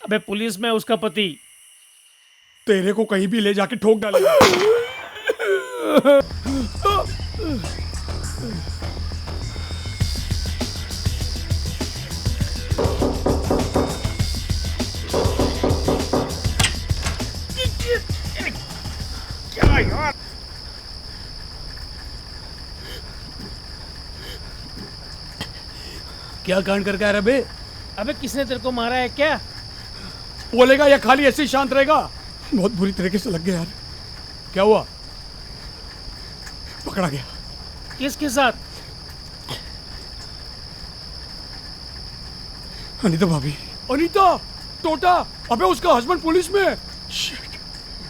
अबे पुलिस में उसका पति। तेरे को कहीं भी ले जाके ठोक डालेगा। क्या यार? क्या कांड करके आ रहा बे? अबे किसने तेरे को मारा है क्या? बोलेगा या खाली ऐसे ही शांत रहेगा? बहुत बुरी तरीके से लग गया यार। क्या हुआ? पकड़ा गया। किसके साथ? अनीता भाभी। अनीता, टोटा, अबे उसका हस्बैंड पुलिस में।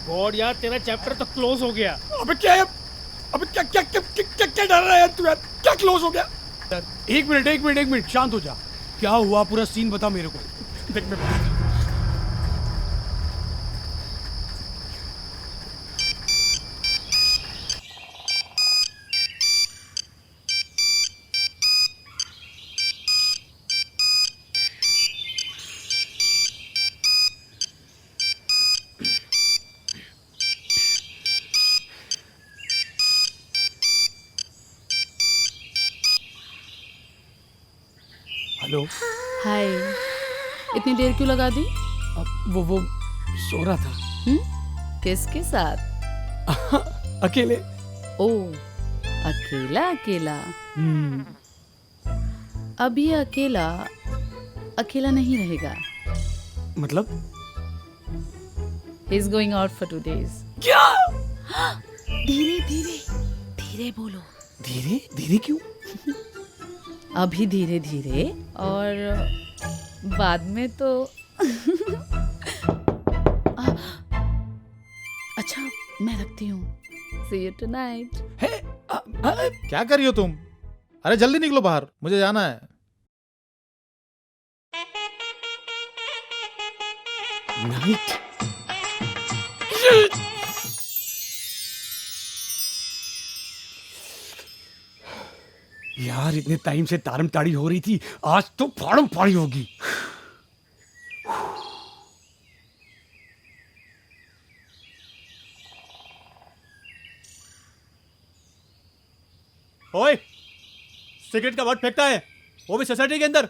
गॉड यार, तेरा चैप्टर तो क्लोज हो गया। अबे क्या है? अबे क्या क्या क्या क्या, क्या, क्या डर रहा है यार तू यार? क्या क्लोज हो गया? एक मिनट शांत हो जा। क्या हुआ? पूरा सीन बता मेरे को। देख मैं हेलो। हाय। इतनी देर क्यों लगा दी? अब वो सो रहा था। किसके साथ? अकेले। ओ, अकेला अकेला। अब ये अकेला अकेला नहीं रहेगा। मतलब? He is going out for 2 days। क्या? धीरे धीरे धीरे बोलो। धीरे धीरे क्यों? अभी धीरे धीरे और बाद में तो अच्छा, मैं रखती हूँ। See you tonight। क्या कर रही हो तुम? अरे जल्दी निकलो बाहर, मुझे जाना है। नाइट। यार इतने टाइम से तारम ताड़ी हो रही थी, आज तो फाड़म फाड़ी होगी। ओए, सिगरेट का बट फेंकता है, वो भी सोसाइटी के अंदर।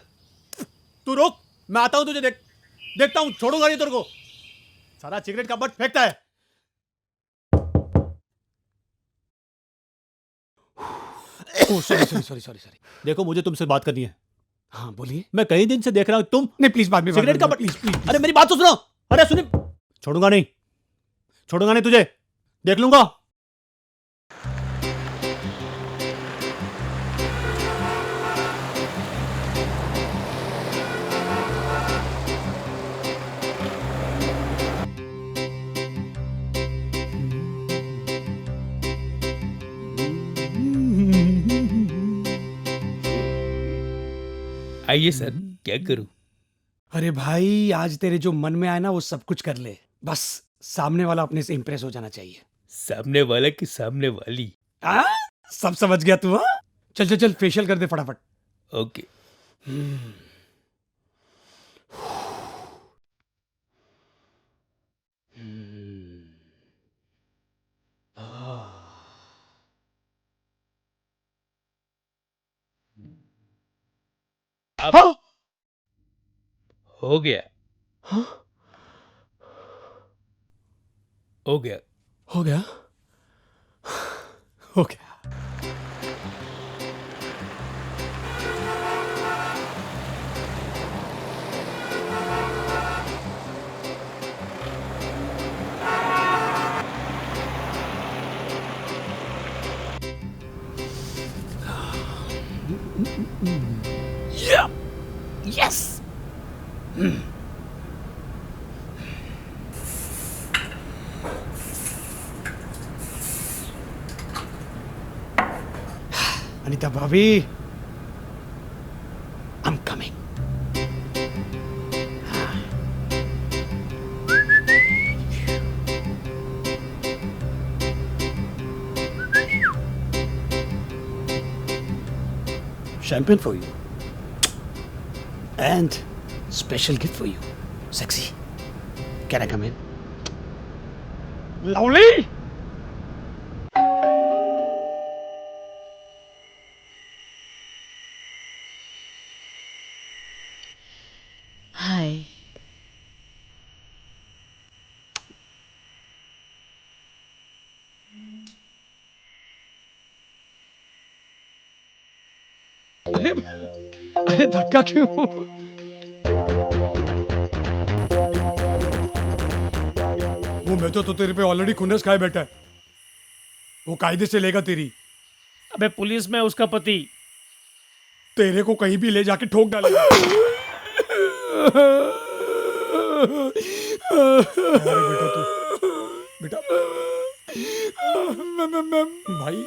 तू रुक, मैं आता हूं तुझे देखता हूं, छोड़ूंगा नहीं तेरे को। सारा सिगरेट का बट फेंकता है। Oh sorry. देखो, मुझे तुमसे बात करनी है। हाँ बोलिए। मैं कई दिन से देख रहा हूं तुम नहीं प्लीज बाद में सिगरेट का बट। प्लीज। अरे मेरी बात तो सुनो। अरे सुनिए, छोड़ूंगा नहीं तुझे, देख लूंगा। आइए सर, क्या करूं? अरे भाई, आज तेरे जो मन में आए ना वो सब कुछ कर ले। बस सामने वाला अपने से इंप्रेस हो जाना चाहिए। सामने वाला की सामने वाली? आ? सब समझ गया तू? हाँ, चल फेशियल कर दे फटाफट। ओके। अब हाँ? हो गया। हाँ? हो गया। हो गया। हो गया। Yeah! Yes! Anita Bobby, I'm coming. Champagne for you. And special gift for you. Sexy. Can I come in? Lovely. हाय। अरे धक्का क्यों? वो मैं तो तेरे पे ऑलरेडी खुन्नस खाए बैठा है। वो कायदे से लेगा तेरी। अबे पुलिस में उसका पति। तेरे को कहीं भी ले जाके ठोक डालेगा। अरे बेटा तू बेटा भाई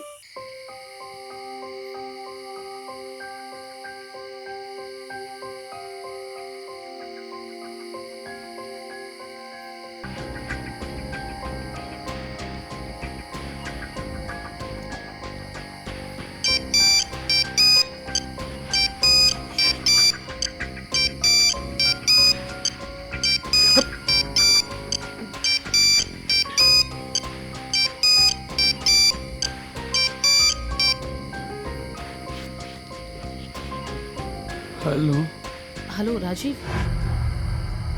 हेलो। हेलो राजीव,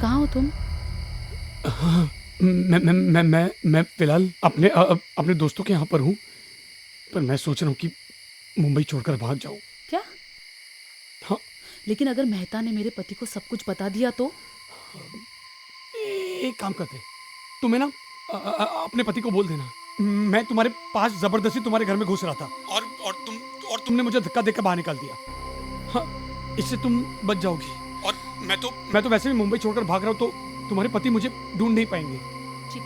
कहाँ हो तुम? मैं फिलहाल अपने दोस्तों के यहाँ पर हूँ, पर मैं सोच रहा हूँ कि मुंबई छोड़कर भाग जाऊँ। क्या? हाँ। लेकिन अगर मेहता ने मेरे पति को सब कुछ बता दिया तो? एक काम करते, तुम्हें ना अपने पति को बोल देना मैं तुम्हारे पास जबरदस्ती तुम्हारे घर में घुस रहा था और तुमने मुझे धक्का देकर बाहर निकाल दिया। हाँ, इससे तुम बच जाओगी। और मैं तो वैसे भी मुंबई छोड़कर भाग रहा हूँ, तो तुम्हारे पति मुझे ढूंढ नहीं पाएंगे। ठीक।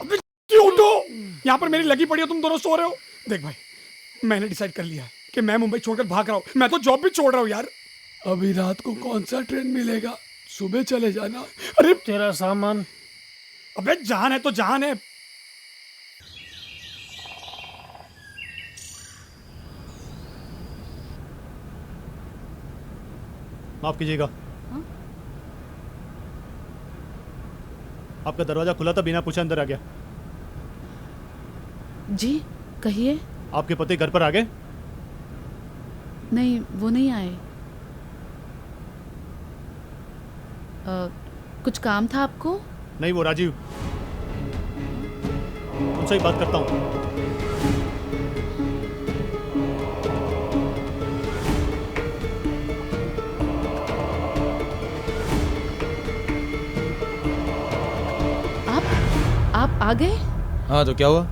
अबे क्यों उठो? यहाँ पर मेरी लगी पड़ी हो, तुम दोनों सो रहे हो। देख भाई, मैंने डिसाइड कर लिया है कि मैं मुंबई छोड़कर भाग रहा हूँ। मैं तो जॉब भी छोड़ रहा हूँ यार। अभी रात को कौन सा ट्रेन मिलेगा? सुबह चले जाना। अरे तेरा सामान। अबे जान है तो जान है। माफ कीजिएगा। हाँ? आपका दरवाजा खुला था, बिना पूछे अंदर आ गया। जी कहिए। आपके पति घर पर आ गए? नहीं, वो नहीं आए। कुछ काम था आपको? नहीं, वो राजीव, उनसे ही बात करता हूँ। आप आ गए? हाँ तो क्या हुआ?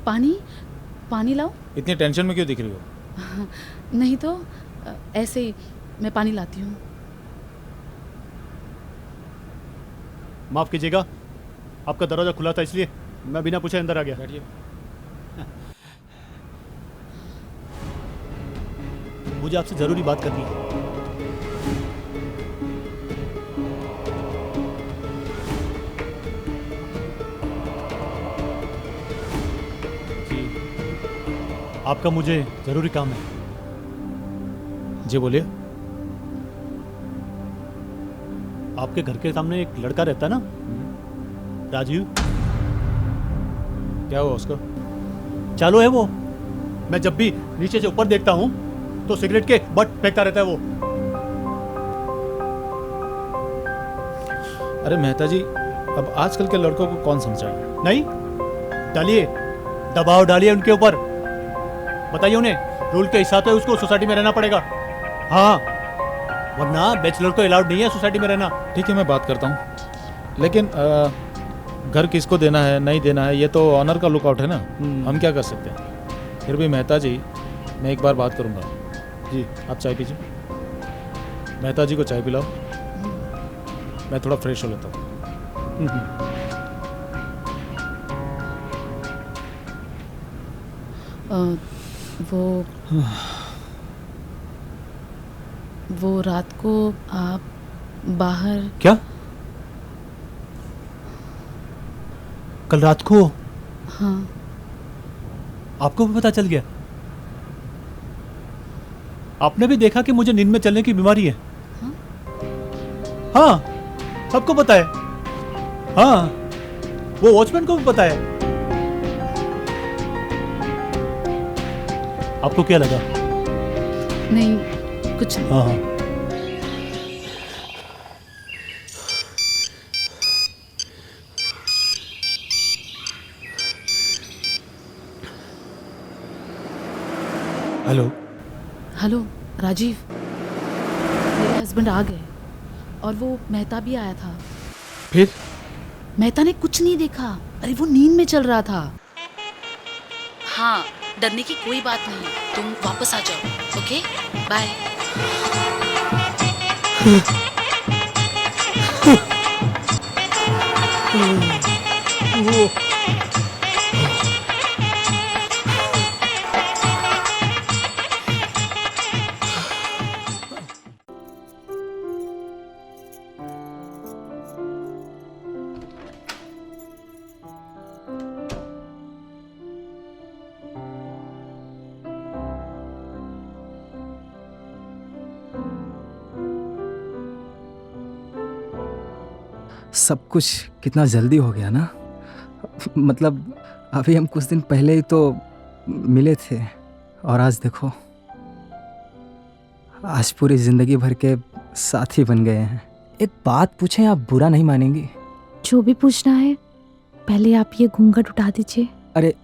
पानी लाओ। इतनी टेंशन में क्यों दिख रही हो? नहीं तो ऐसे ही मैं पानी लाती हूँ। माफ कीजिएगा, आपका दरवाजा खुला था इसलिए मैं बिना पूछे अंदर आ गया। बैठिए। मुझे आपसे जरूरी बात करनी है। जी, आपका मुझे जरूरी काम है। जी बोलिए। आपके घर के सामने एक लड़का रहता ना, राजीव। क्या हुआ उसको? चालू है वो। मैं जब भी नीचे से ऊपर देखता हूँ तो सिगरेट के बट फेंकता रहता है वो। अरे मेहता जी, अब आजकल के लड़कों को कौन समझाए? नहीं, डालिए, दबाव डालिए उनके ऊपर। बताइए उन्हें रूल के हिसाब से उसको सोसाइटी में रहना पड़ेगा। हाँ, वरना बैचलर को अलाउड नहीं है सोसाइटी में रहना। ठीक है, मैं बात करता हूँ, लेकिन घर किसको देना है नहीं देना है ये तो ऑनर का लुकआउट है ना। हम क्या कर सकते हैं? फिर भी मेहता जी, मैं एक बार बात करूँगा। जी, आप चाय पीजिए। मेहता जी को चाय पिलाओ, मैं थोड़ा फ्रेश हो लेता हूँ। वो रात को आप बाहर। क्या? कल रात को? हाँ। आपको भी पता चल गया? आपने भी देखा कि मुझे नींद में चलने की बीमारी है? हाँ, सबको पता है। हाँ, वो वॉचमैन को भी पता है। आपको क्या लगा? नहीं, कुछ नहीं। हाँ हाँ। हेलो। हेलो राजीव, मेरे हस्बैंड आ गए और वो मेहता भी आया था। फिर मेहता ने कुछ नहीं देखा। अरे वो नींद में चल रहा था। हाँ, डरने की कोई बात नहीं, तुम वापस आ जाओ। Okay, bye. सब कुछ कितना जल्दी हो गया ना। मतलब अभी हम कुछ दिन पहले ही तो मिले थे और आज देखो, आज पूरी ज़िंदगी भर के साथी बन गए हैं। एक बात पूछें, आप बुरा नहीं मानेंगी? जो भी पूछना है, पहले आप ये घूंघट उठा दीजिए। अरे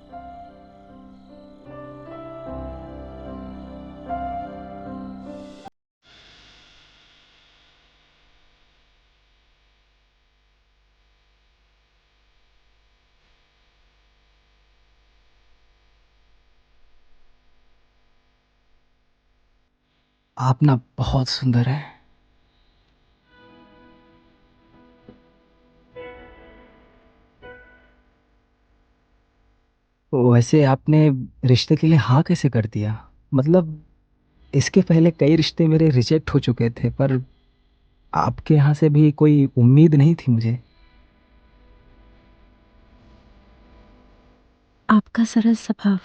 आप ना बहुत सुंदर हैं। वैसे आपने रिश्ते के लिए हाँ कैसे कर दिया? मतलब इसके पहले कई रिश्ते मेरे रिजेक्ट हो चुके थे, पर आपके यहाँ से भी कोई उम्मीद नहीं थी मुझे। आपका सरल स्वभाव।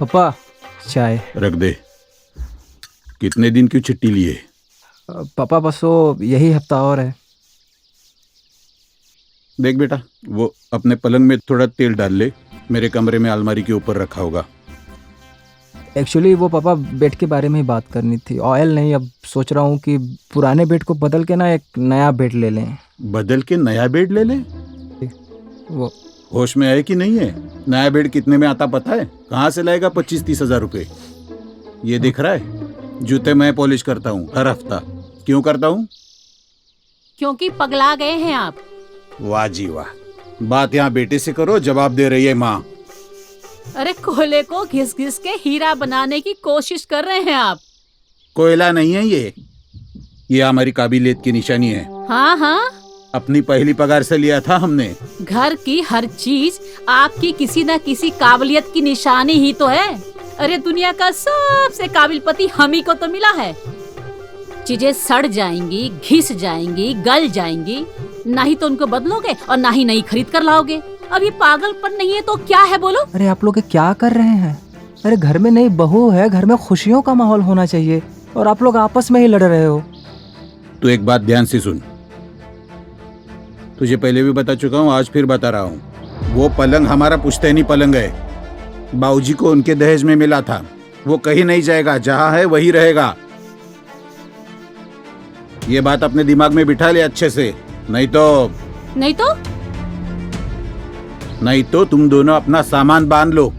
पापा, चाय। रख दे। कितने दिन की छुट्टी लिए? पापा बस वो यही हफ्ता और है। देख बेटा, वो अपने पलंग में थोड़ा तेल डाल ले, मेरे कमरे में अलमारी के ऊपर रखा होगा। एक्चुअली वो पापा बेड के बारे में ही बात करनी थी, ऑयल नहीं। अब सोच रहा हूँ कि पुराने बेड को बदल के ना एक नया बेड ले लें। बदल के नया बेड ले ले? वो होश में है कि नहीं है? नया बेड कितने में आता पता है? कहाँ से लाएगा 25-30 हजार रुपए? ये दिख रहा है, जूते मैं पॉलिश करता हूँ हर हफ्ता। क्यों करता हूँ? क्योंकि पगला गए हैं आप। वाह जी वाह, बात यहाँ बेटे से करो, जवाब दे रही है माँ। अरे कोयले को घिस घिस के हीरा बनाने की कोशिश कर रहे हैं आप। कोयला नहीं है ये हमारी काबिलियत की निशानी है। हाँ हाँ, अपनी पहली पगार से लिया था हमने। घर की हर चीज आपकी किसी न किसी काबिलियत की निशानी ही तो है। अरे दुनिया का सबसे काबिल पति हम ही को तो मिला है। चीजें सड़ जाएंगी, घिस जाएंगी, गल जाएंगी, ना ही तो उनको बदलोगे और ना ही नई खरीद कर लाओगे। अब ये पागलपन नहीं है तो क्या है बोलो? अरे आप लोग क्या कर रहे हैं? अरे घर में नई बहू है, घर में खुशियों का माहौल होना चाहिए, और आप लोग आपस में ही लड़ रहे हो। तो एक बात ध्यान से सुन, तुझे पहले भी बता चुका हूँ, आज फिर बता रहा हूँ। वो पलंग हमारा पुश्तैनी पलंग है। बाबूजी को उनके दहेज में मिला था। वो कहीं नहीं जाएगा, जहाँ है वही रहेगा। ये बात अपने दिमाग में बिठा ले अच्छे से, नहीं तो तुम दोनों अपना सामान बांध लो।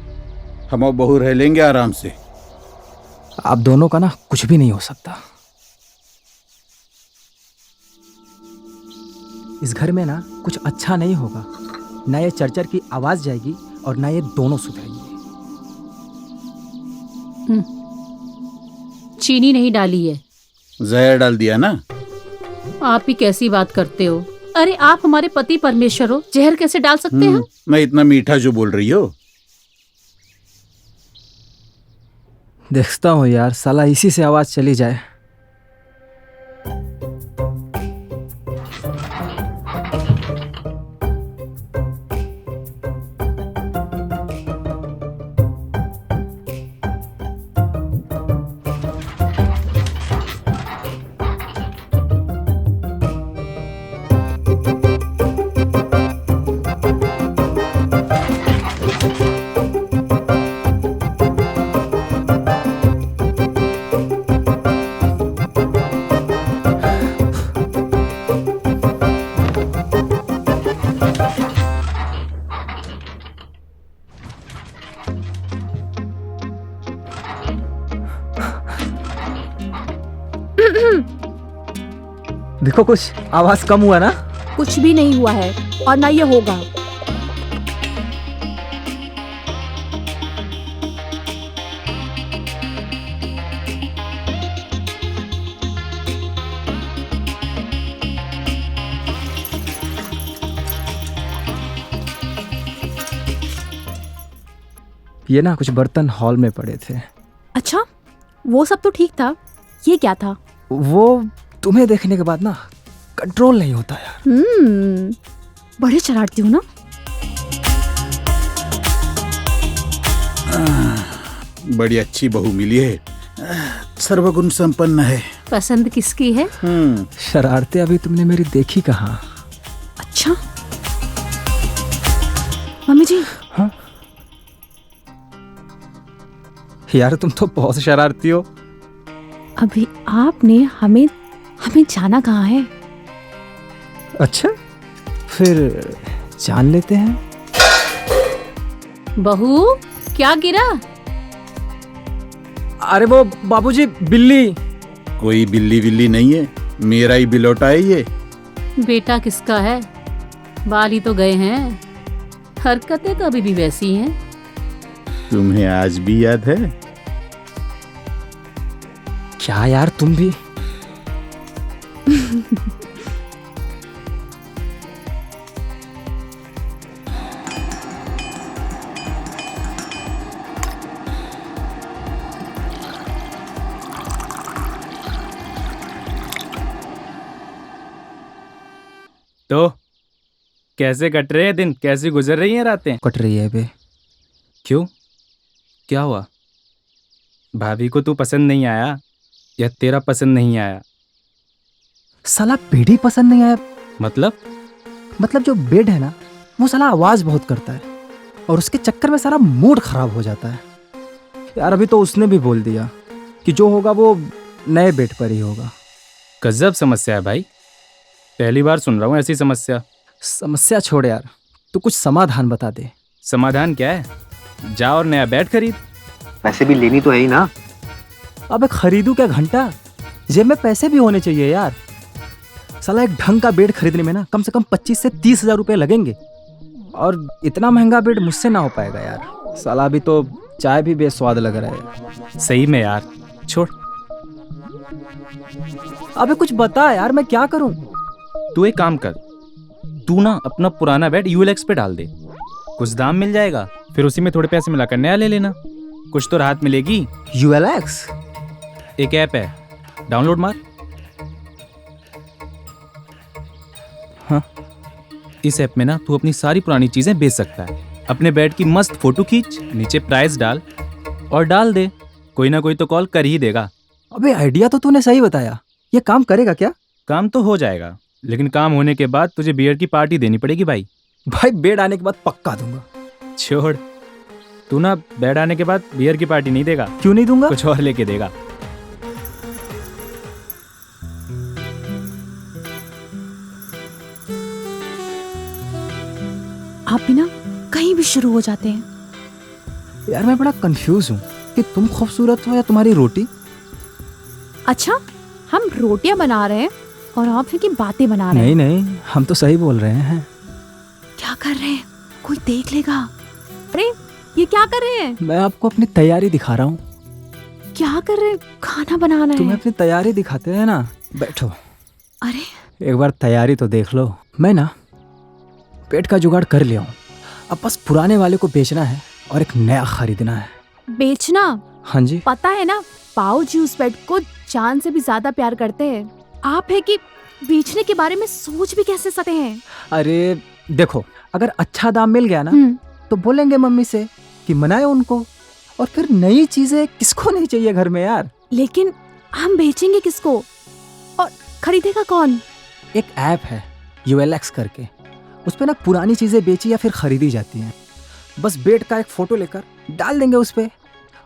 हम और बहू रह लेंगे आराम से। आप दोनों का ना कुछ भी नहीं हो सकता। इस घर में ना कुछ अच्छा नहीं होगा। ना ये चरचर की आवाज जाएगी और ना ये दोनों सुधरेंगे। चीनी नहीं डाली है। जहर डाल दिया ना? आप ही कैसी बात करते हो? अरे आप हमारे पति परमेश्वर हो, जहर कैसे डाल सकते हैं? मैं इतना मीठा जो बोल रही हो। देखता हूँ यार, साला इसी से आवाज चली जाए। देखो कुछ आवाज कम हुआ ना? कुछ भी नहीं हुआ है और ना ये होगा। ये ना कुछ बर्तन हॉल में पड़े थे। अच्छा, वो सब तो ठीक था, ये क्या था? वो तुम्हें देखने के बाद ना कंट्रोल नहीं होता यार। बड़े शरारती हो ना। बड़ी अच्छी बहू मिली है, सर्वगुण संपन्न है। पसंद किसकी है? शरारतें अभी तुमने मेरी देखी कहाँ? अच्छा मम्मी जी। हाँ यार, तुम तो बहुत शरारती हो। अभी आपने हमें जाना कहाँ है? अच्छा, फिर जान लेते हैं। बहू, क्या गिरा? अरे वो बाबूजी, बिल्ली। कोई बिल्ली विल्ली नहीं है, मेरा ही बिलोटा है ये। बेटा किसका है? बाल ही तो गए हैं, हरकतें तो अभी भी वैसी हैं। तुम्हें आज भी याद है? क्या यार, तुम भी? तो कैसे कट रहे हैं दिन, कैसी गुजर रही हैं रातें? कट रही है बे। क्यों, क्या हुआ? भाभी को तू पसंद नहीं आया या तेरा पसंद नहीं आया? साला बेड ही पसंद नहीं आया। मतलब जो बेड है ना, वो साला आवाज बहुत करता है और उसके चक्कर में सारा मूड खराब हो जाता है यार। अभी तो उसने भी बोल दिया कि जो होगा वो नए बेड पर ही होगा। गजब समस्या है भाई, पहली बार सुन रहा हूँ ऐसी समस्या। समस्या छोड़ यार, तू कुछ समाधान बता दे। समाधान क्या है? जा और नया बेड खरीद। पैसे भी लेनी तो है ही ना। अबे खरीदू क्या घंटा, जेब में पैसे भी होने चाहिए यार। साला एक ढंग का बेड खरीदने में ना कम से कम 25 से 30 हजार रुपए लगेंगे और इतना महंगा बेड मुझसे ना हो पाएगा यार। साला अभी तो चाय भी बेस्वाद लग रहा है। सही में यार, छोड़। अबे कुछ बता यार, मैं क्या करूं? तू एक काम कर, तू ना अपना पुराना बेड यूएलएक्स पे डाल दे, कुछ दाम मिल जाएगा, फिर उसी में थोड़े पैसे मिलाकर नया ले लेना, कुछ तो राहत मिलेगी। यूएलएक्स एक ऐप है, डाउनलोड मार। हाँ, इस ऐप में ना तू अपनी सारी पुरानी चीजें बेच सकता है। अपने बेड की मस्त फोटो खींच, नीचे प्राइस डाल और डाल दे, कोई ना कोई तो कॉल कर ही देगा। अबे आइडिया तो तूने सही बताया, ये काम करेगा क्या? काम तो हो जाएगा, लेकिन काम होने के बाद तुझे बियर की पार्टी देनी पड़ेगी भाई। भाई बेड आने के बाद पक्का दूंगा। छोड़, तू ना बेड आने के बाद बियर की पार्टी नहीं देगा। क्यों नहीं दूंगा? कुछ और लेके देगा। आप भी ना कहीं भी शुरू हो जाते हैं यार। मैं बड़ा कंफ्यूज हूँ कि तुम खूबसूरत हो या तुम्हारी रोटी। अच्छा, हम रोटियां बना रहे हैं और आप फिर की बातें बना रहे हैं। नहीं, हम तो सही बोल रहे हैं। क्या कर रहे हैं? कोई देख लेगा। अरे ये क्या कर रहे हैं? मैं आपको अपनी तैयारी दिखा रहा हूँ। क्या कर रहे हैं? खाना बनाना तुम्हें है। अपनी तैयारी दिखाते हैं ना। बैठो, अरे एक बार तैयारी तो देख लो। मैं ना बेड का जुगाड़ कर लिया हूँ। अब बस पुराने वाले को बेचना है और एक नया खरीदना है। बेचना? हाँ जी। पता है ना, पाओ जी उस बेड को जान से भी ज्यादा प्यार करते हैं। आप है कि बेचने के बारे में सोच भी कैसे सकते हैं? अरे देखो, अगर अच्छा दाम मिल गया ना हम्म, तो बोलेंगे मम्मी से कि मनाए उनको। और फिर नई चीजें किसको नहीं चाहिए घर में यार। लेकिन हम बेचेंगे किसको और खरीदेगा कौन? एक ऐप है ULX करके, उस पे ना पुरानी चीजें बेची या फिर खरीदी जाती हैं। बस बेड का एक फोटो लेकर डाल देंगे उस पे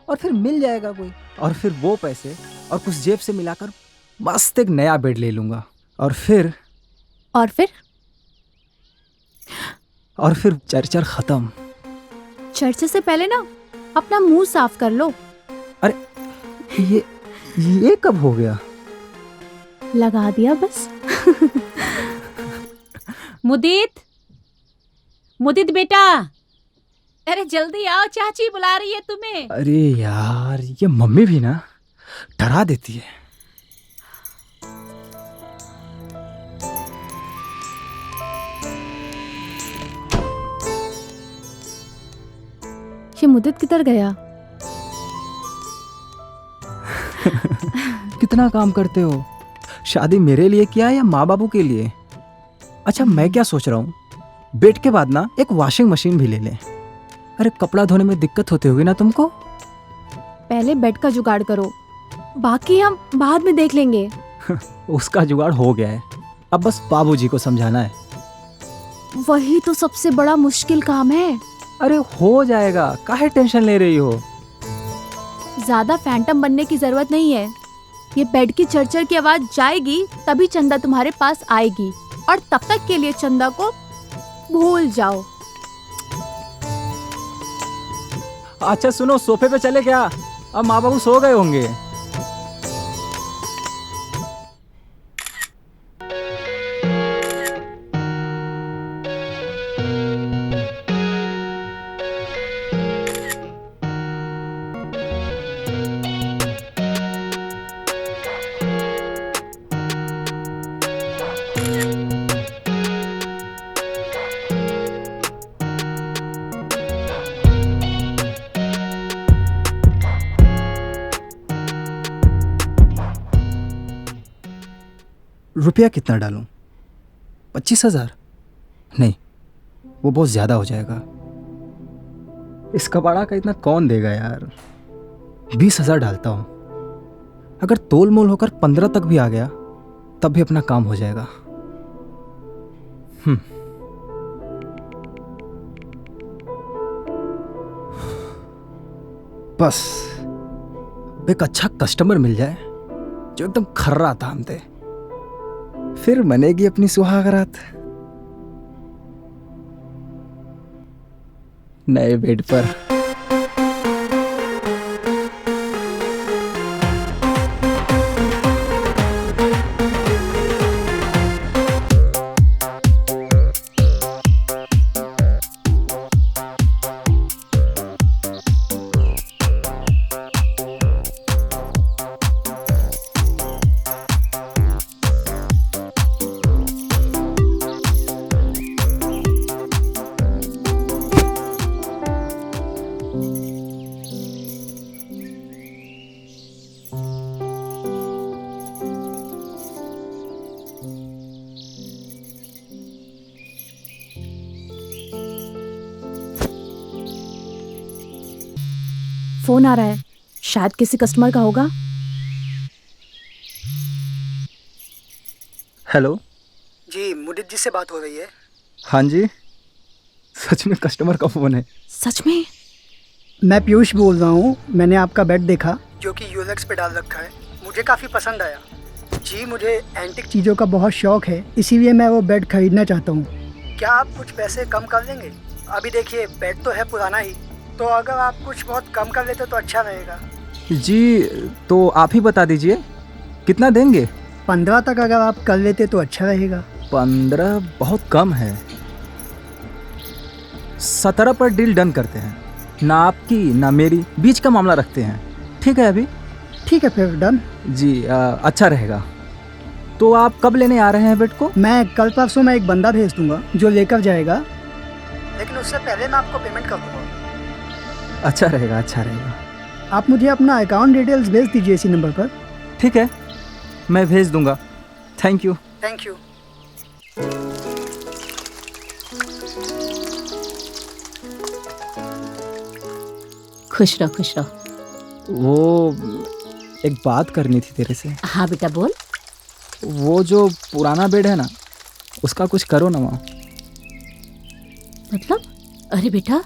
और फिर मिल जाएगा कोई। और फिर वो पैसे और कुछ जेब से मिलाकर मस्त एक नया बेड ले लूंगा। और फिर चर्चा खत्म। चर्चा से पहले ना अपना मुंह साफ कर लो। अरे ये कब हो गया? लगा दिया बस। मुदित बेटा, अरे जल्दी आओ, चाची बुला रही है तुम्हें। अरे यार, ये मम्मी भी ना डरा देती है। ये मुद्दत किधर गया? कितना काम करते हो? शादी मेरे लिए किया या माँ बाबू के लिए? अच्छा, मैं क्या सोच रहा हूँ, बेड के बाद ना एक वॉशिंग मशीन भी ले लें। अरे कपड़ा धोने में दिक्कत होती होगी ना तुमको। पहले बेड का जुगाड़ करो, बाकी हम बाद में देख लेंगे। उसका जुगाड़ हो गया है, अब बस बाबूजी को समझाना है। वही तो सबसे बड़ा मुश्किल काम है। अरे हो जाएगा, काहे टेंशन ले रही हो? ज्यादा फैंटम बनने की जरूरत नहीं है। ये बेड की चरचर की आवाज जाएगी तभी चंदा तुम्हारे पास आएगी, और तब तक के लिए चंदा को भूल जाओ। अच्छा सुनो, सोफे पे चले क्या? अब माँ बाबू सो गए होंगे। रुपया कितना डालूं? 25,000? नहीं, वो बहुत ज़्यादा हो जाएगा। इस कबाड़ा का इतना कौन देगा यार। 20,000 डालता हूँ। अगर तोल मोल होकर 15 तक भी आ गया तब भी अपना काम हो जाएगा। बस एक अच्छा कस्टमर मिल जाए जो एकदम खर्रा दाम दे, फिर बनेगी अपनी सुहागरात। नए बेड पर। फोन आ रहा है, शायद किसी कस्टमर का होगा। हेलो जी, मुदित जी से बात हो रही है? हाँ जी, सच में कस्टमर का फोन है। सच में? मैं पीयूष बोल रहा हूँ। मैंने आपका बेड देखा जो कि यूलेक्स पे डाल रखा है, मुझे काफ़ी पसंद आया। जी, मुझे एंटिक चीज़ों का बहुत शौक है, इसीलिए मैं वो बेड खरीदना चाहता हूँ। क्या आप कुछ पैसे कम कर देंगे? अभी देखिए, बेड तो है पुराना ही, तो अगर आप कुछ बहुत कम कर लेते तो अच्छा रहेगा। जी, तो आप ही बता दीजिए कितना देंगे? 15 तक अगर आप कर लेते तो अच्छा रहेगा। 15 बहुत कम है। 17 पर डील डन करते हैं। ना आपकी ना मेरी, बीच का मामला रखते हैं। ठीक है अभी? ठीक है फिर डन। जी अच्छा रहेगा। तो आप कब लेने आ रहे हैं बेड को? मैं कल परसों में एक बंदा भेज दूंगा जो लेकर जाएगा, लेकिन उससे पहले मैं आपको पेमेंट कर दूंगा। अच्छा रहेगा, अच्छा रहेगा। आप मुझे अपना अकाउंट डिटेल्स भेज दीजिए इसी नंबर पर। ठीक है, मैं भेज दूंगा। Thank you. Thank you. खुश रहो, खुश रहो। वो एक बात करनी थी तेरे से। हाँ बेटा बोल। वो जो पुराना बेड है ना, उसका कुछ करो ना माँ। मतलब? अरे बेटा,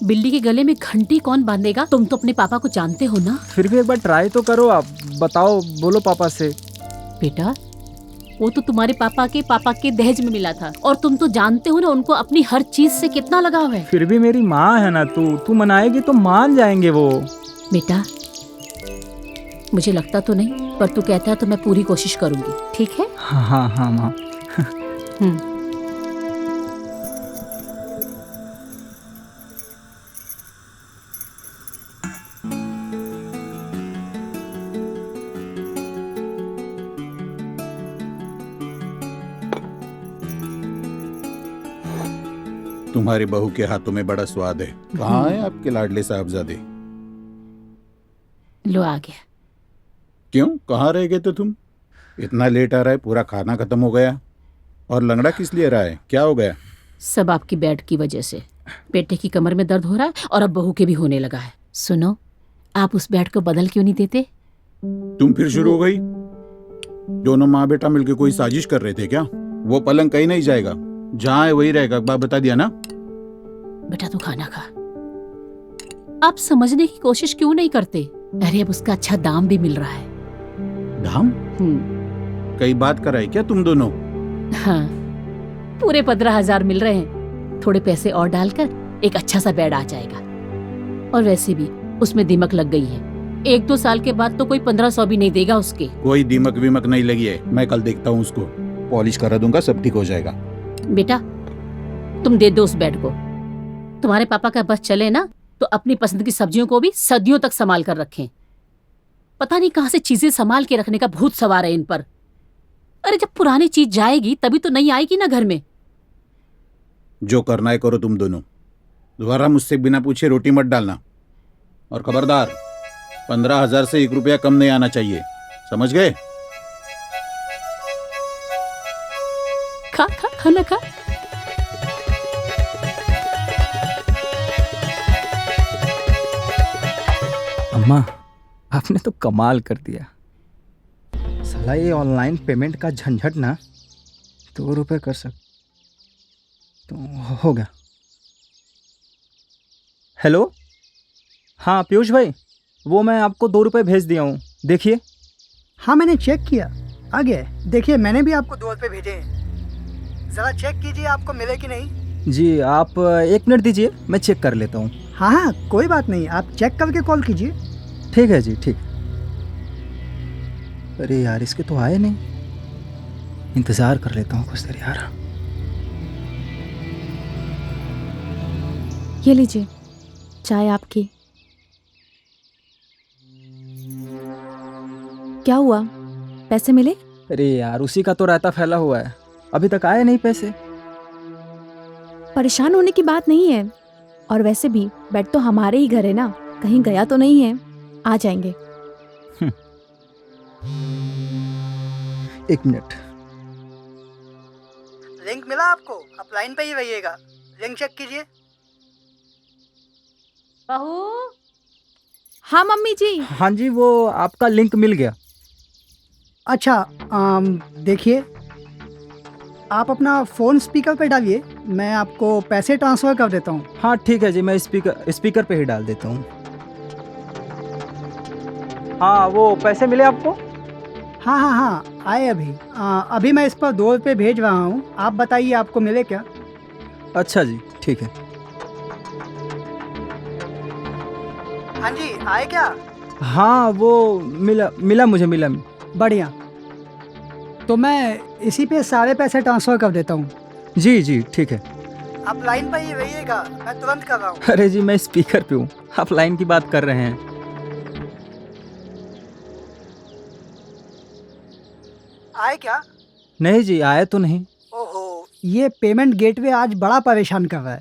बिल्ली के गले में घंटी कौन बांधेगा? तुम तो अपने पापा को जानते हो ना। फिर भी एक बार ट्राई तो करो। आप बताओ, बोलो पापा से। बेटा, वो तो तुम्हारे पापा के दहेज में मिला था, और तुम तो जानते हो ना उनको अपनी हर चीज से कितना लगाव है। फिर भी मेरी माँ है ना, तू मनाएगी तो मान जाएंगे वो। बेटा, मुझे लगता तो नहीं, पर तू कहता है तो मैं पूरी कोशिश करूंगी। ठीक है? हाँ हाँ हाँ माँ। तुम्हारी बहू के हाथों में बड़ा स्वाद है। कहाँ है आपके लाडले साहबजादे? लो आ गया। क्यों, कहाँ रह गए थे तुम? इतना लेट आ रहा है, पूरा खाना खत्म हो गया। और लंगड़ा किस लिए रहा है, क्या हो गया? सब आपकी बेड की वजह से। बेटे की कमर में दर्द हो रहा है और अब बहू के भी होने लगा है। सुनो, आप उस बेड को बदल क्यों नहीं देते? तुम फिर शुरू हो गई? दोनों माँ बेटा मिलकर कोई साजिश कर रहे थे क्या? वो पलंग कहीं नहीं जाएगा, जहाँ है वही रहेगा। बात बता दिया ना? बेटा तू खाना खा। आप समझने की कोशिश क्यों नहीं करते? अरे अब उसका अच्छा दाम भी मिल रहा है। दाम? कई बात कराई क्या तुम दोनों? हाँ, पूरे 15,000 मिल रहे हैं। थोड़े पैसे और डालकर एक अच्छा सा बेड आ जाएगा। और वैसे भी उसमें दीमक लग गई है। 1-2 साल के बाद तो कोई 1500 भी नहीं देगा उसके। कोई दीमक वीमक नहीं लगी है। मैं कल देखता हूँ उसको, पॉलिश करा दूंगा, सब ठीक हो जाएगा। बेटा, तुम दे दो उस बेड को। तुम्हारे पापा का बस चले ना तो अपनी पसंद की सब्जियों को भी सदियों तक संभाल कर रखें। पता नहीं कहां से चीजें संभाल के रखने का भूत सवार है इन पर। अरे जब पुरानी चीज जाएगी तभी तो नई आएगी ना घर में। जो करना है करो तुम दोनों। दोबारा मुझसे बिना पूछे रोटी मत डालना। और खबरदार, 15,000 से 1 रुपया कम नहीं आना चाहिए, समझ गए? खा खा खाना खा। अम्मा, आपने तो कमाल कर दिया। साला ये ऑनलाइन पेमेंट का झंझट ना 2 रुपये कर तो हो गया। हेलो, हाँ पीयूष भाई, वो मैं आपको 2 रुपये भेज दिया हूँ, देखिए। हाँ मैंने चेक किया, आ गया। देखिए मैंने भी आपको 2 रुपये भेजे हैं, ज़रा चेक कीजिए आपको मिले कि नहीं। जी आप 1 मिनट दीजिए, मैं चेक कर लेता हूँ। हाँ हाँ कोई बात नहीं, आप चेक करके कॉल कीजिए। ठीक है जी, ठीक। अरे यार इसके तो आए नहीं, इंतज़ार कर लेता हूँ कुछ देर यार। ये लीजिए चाय आपकी। क्या हुआ, पैसे मिले? अरे यार उसी का तो रायता फैला हुआ है, अभी तक आए नहीं पैसे। परेशान होने की बात नहीं है, और वैसे भी बेड तो हमारे ही घर है ना, कहीं गया तो नहीं है, आ जाएंगे। 1 मिनट। लिंक मिला आपको? आप लाइन पे ही रहिएगा, लिंक चेक कीजिए। बहू। हाँ मम्मी जी। हाँ जी, वो आपका लिंक मिल गया। अच्छा देखिए, आप अपना फ़ोन स्पीकर पे डालिए, मैं आपको पैसे ट्रांसफ़र कर देता हूँ। हाँ ठीक है जी, मैं स्पीकर पे ही डाल देता हूँ। हाँ वो पैसे मिले आपको? हाँ हाँ हाँ आए अभी। अभी मैं इस पर 2 रुपये भेज रहा हूँ, आप बताइए आपको मिले क्या? अच्छा जी, ठीक है। हाँ जी आए क्या? हाँ वो मिला मुझे। बढ़िया, तो मैं इसी पे सारे पैसे ट्रांसफ़र कर देता हूँ। जी जी ठीक है। आप लाइन पर ही रहिएगा, मैं तुरंत कर रहा हूँ। अरे जी मैं स्पीकर पे हूँ, आप लाइन की बात कर रहे हैं। क्या? नहीं जी, आया तो नहीं। ओहो, ये पेमेंट गेटवे आज बड़ा परेशान कर रहा है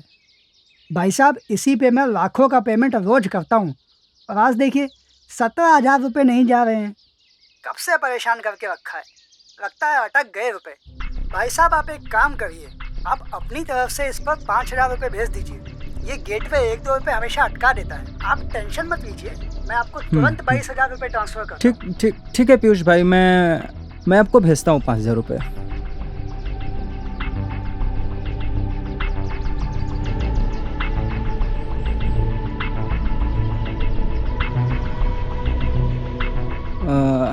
भाई साहब। इसी पे मैं लाखों का पेमेंट रोज करता हूँ और आज देखिए 17,000 रुपये नहीं जा रहे हैं। कब से परेशान करके रखा है, लगता है अटक गए रुपए। भाई साहब आप एक काम करिए, आप अपनी तरफ से इस पर 5,000 रुपये भेज दीजिए। ये गेटवे 1-2 रुपये हमेशा अटका देता है। आप टेंशन मत लीजिए, मैं आपको तुरंत 22,000 रुपये ट्रांसफ़र करता हूँ। ठीक है पीयूष भाई, मैं आपको भेजता हूँ 5,000 रुपये।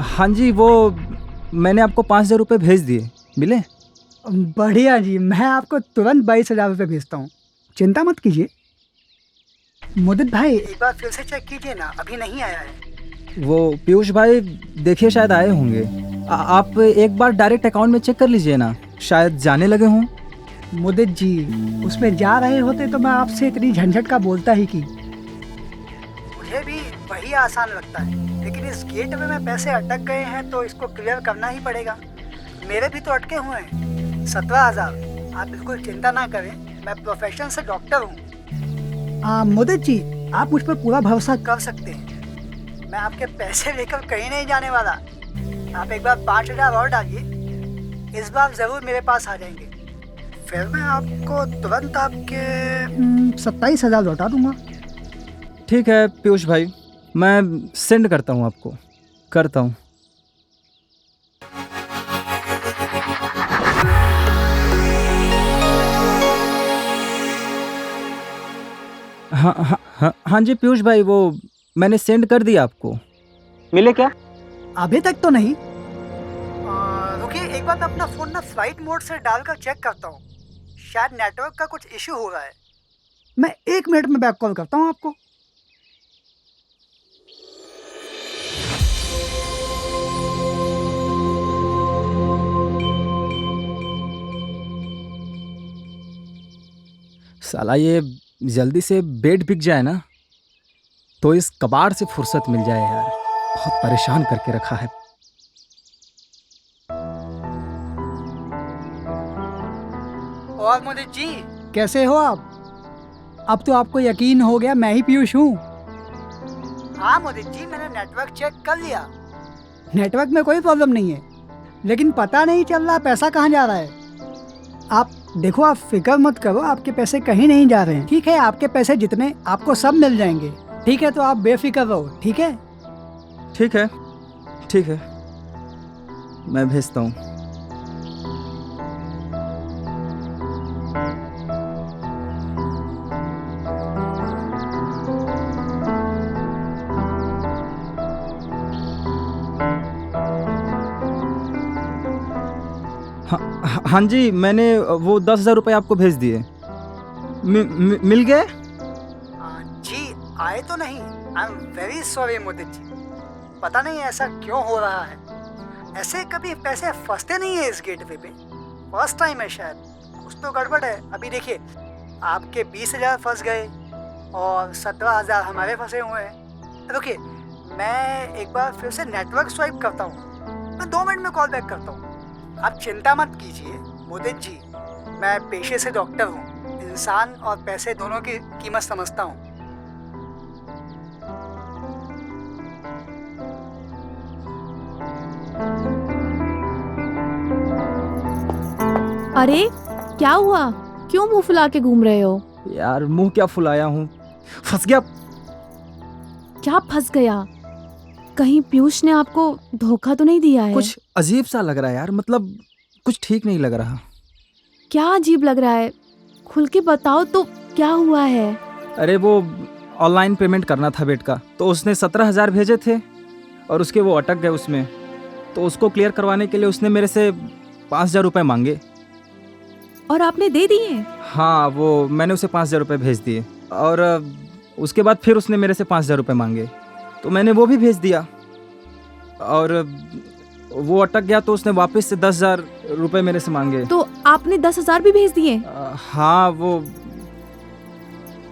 हाँ जी, वो मैंने आपको 5,000 रुपये भेज दिए, मिले? बढ़िया जी, मैं आपको तुरंत 22,000 रुपये भेजता हूँ, चिंता मत कीजिए। मुदित भाई एक बार फिर से चेक कीजिए ना, अभी नहीं आया है। वो पीयूष भाई देखिए शायद आए होंगे, आप एक बार डायरेक्ट अकाउंट में चेक कर लीजिए ना, शायद जाने लगे हों। मुदित जी उसमें जा रहे होते तो मैं आपसे इतनी झंझट का बोलता ही की। मुझे भी वही आसान लगता है, लेकिन इस गेटवे में पैसे अटक गए हैं तो इसको क्लियर करना ही पड़ेगा। मेरे भी तो अटके हुए हैं 17,000। आप बिल्कुल चिंता ना करें, मैं प्रोफेशन से डॉक्टर हूँ। मुदित जी आप मुझ पर पूरा भरोसा कर सकते हैं, मैं आपके पैसे लेकर कहीं नहीं जाने वाला। आप एक बार 5,000 और डालिए, इस बार ज़रूर मेरे पास आ जाएंगे, फिर मैं आपको तुरंत आपके 27,000 लौटा दूंगा। ठीक है पीयूष भाई, मैं सेंड करता हूँ आपको, करता हूँ। हाँ जी पीयूष भाई, वो मैंने सेंड कर दिया आपको, मिले क्या? अभी तक तो नहीं। रुकिए एक बार मैं अपना फ़ोन ना फ्लाइट मोड से डालकर चेक करता हूँ, शायद नेटवर्क का कुछ इश्यू हो रहा है। मैं 1 मिनट में बैक कॉल करता हूँ आपको। साला ये जल्दी से बेड बिक जाए ना तो इस कबाड़ से फुर्सत मिल जाए यार, बहुत परेशान करके रखा है। और मुदित जी कैसे हो आप? अब तो आपको यकीन हो गया मैं ही पीयूष हूँ। हाँ मुदित जी, मैंने नेटवर्क चेक कर लिया, नेटवर्क में कोई प्रॉब्लम नहीं है, लेकिन पता नहीं चल रहा पैसा कहाँ जा रहा है। आप देखो, आप फिक्र मत करो, आपके पैसे कहीं नहीं जा रहे हैं, ठीक है? आपके पैसे जितने आपको सब मिल जाएंगे, ठीक है? तो आप बेफिक्र रहो, ठीक है? ठीक है, ठीक है, मैं भेजता हूँ। हाँ जी, मैंने वो 10,000 रुपये आपको भेज दिए। मिल गए? जी आए तो नहीं। आई एम वेरी सॉरी मुदित जी, पता नहीं ऐसा क्यों हो रहा है। ऐसे कभी पैसे फंसते नहीं है इस गेटवे पे, फर्स्ट टाइम है शायद, कुछ तो गड़बड़ है। अभी देखिए आपके 20,000 फंस गए और 17,000 हमारे फंसे हुए हैं। रुकिए मैं एक बार फिर से नेटवर्क स्वाइप करता हूँ, मैं 2 मिनट में कॉल बैक करता हूँ। आप चिंता मत कीजिए मुदित जी, मैं पेशे से डॉक्टर हूँ, इंसान और पैसे दोनों की कीमत समझता हूँ। अरे क्या हुआ, क्यों मुंह फुला के घूम रहे हो? यार मुंह क्या फुलाया हूँ, फंस गया। क्या फंस गया? कहीं पीयूष ने आपको धोखा तो नहीं दिया है? कुछ अजीब सा लग रहा है यार, मतलब कुछ ठीक नहीं लग रहा। क्या अजीब लग रहा है, खुल के बताओ तो क्या हुआ है? अरे वो ऑनलाइन पेमेंट करना था बेड का, तो उसने 17,000 भेजे थे और उसके वो अटक गए उसमें, तो उसको क्लियर करवाने के लिए उसने मेरे से 5,000 रुपये मांगे। और आपने दे दिए? हाँ, वो मैंने उसे 5,000 रुपये भेज दिए और उसके बाद फिर उसने मेरे से 5,000 रुपये मांगे, तो मैंने वो भी भेज दिया और वो अटक गया, तो उसने वापस से 10,000 रुपये मेरे से मांगे। तो आपने 10,000 भी भेज दिए? हाँ वो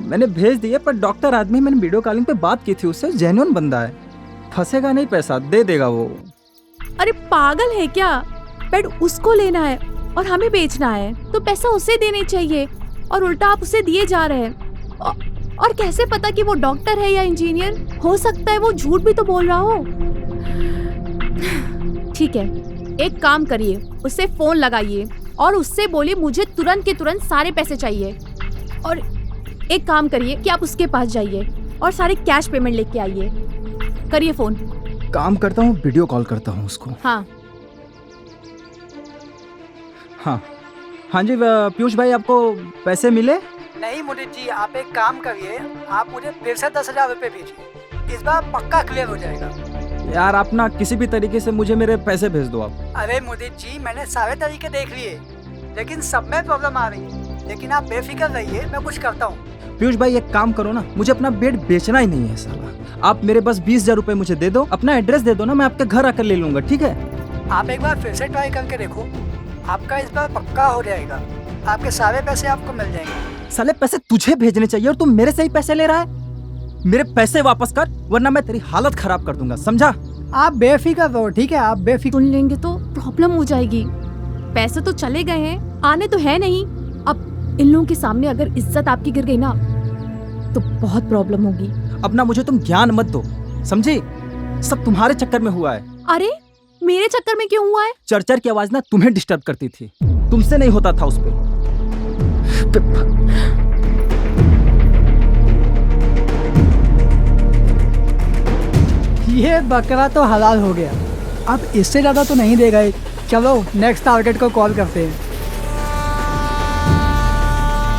मैंने भेज दिए, पर डॉक्टर आदमी, मैंने वीडियो कॉलिंग पे बात की थी उससे, जेन्युइन बंदा है, फंसेगा नहीं, पैसा दे देगा वो। अरे पागल है क्या? बेड उसको लेना है और हमें बेचना है, तो पैसा उसे देने चाहिए और उल्टा आप उसे दिए जा रहे हैं। और कैसे पता कि वो डॉक्टर है या इंजीनियर? हो सकता है वो झूठ भी तो बोल रहा हो। ठीक है, एक काम करिए, उसे फोन लगाइए और उससे बोलिए मुझे तुरंत के तुरंत सारे पैसे चाहिए। और एक काम करिए कि आप उसके पास जाइए और सारे कैश पेमेंट लेके आइए। करिए फोन। काम करता हूँ, वीडियो कॉल करता हूँ उसको। हाँ हाँ हाँ जी पीयूष भाई, आपको पैसे मिले? नहीं मुदीर जी, आप एक काम करिए, आप मुझे फिर से 10,000 रुपये भेजिए, इस बार पक्का क्लियर हो जाएगा। यार आप ना किसी भी तरीके से मुझे मेरे पैसे भेज दो आप। अरे मुदीर जी, मैंने सारे तरीके देख लिए, लेकिन सब में प्रॉब्लम आ रही है। लेकिन आप बेफिक्र रहिए, मैं कुछ करता हूँ। पीयूष भाई एक काम करो ना, मुझे अपना बेड बेचना ही नहीं है साला। आप मेरे बस 20,000 रुपये मुझे दे दो, अपना एड्रेस दे दो ना, मैं आपके घर आकर ले लूंगा, ठीक है? आप एक बार फिर से ट्राई करके देखो, आपका इस बार पक्का हो जाएगा, आपके सारे पैसे आपको मिल जाएंगे। साले पैसे तुझे भेजने चाहिए और तुम मेरे से ही पैसे ले रहा है। मेरे पैसे वापस कर, वरना मैं तेरी हालत खराब कर दूंगा, समझा? आप बेफिक्र रहो, ठीक है? आप बेफिक्र। सुन लेंगे तो प्रॉब्लम हो जाएगी। पैसे तो चले गए हैं, आने तो है नहीं। अब इन लोगों के सामने अगर इज्जत आपकी गिर गई ना तो बहुत प्रॉब्लम होगी। अब ना मुझे तुम ज्ञान मत दो, समझे? सब तुम्हारे चक्कर में हुआ है। अरे मेरे चक्कर में क्यों हुआ है? चरचर की आवाज ना तुम्हें डिस्टर्ब करती थी, तुमसे नहीं होता था उस पे। ये बकरा तो हलाल हो गया, अब इससे ज़्यादा तो नहीं देगा। चलो नेक्स्ट टारगेट को कॉल करते हैं।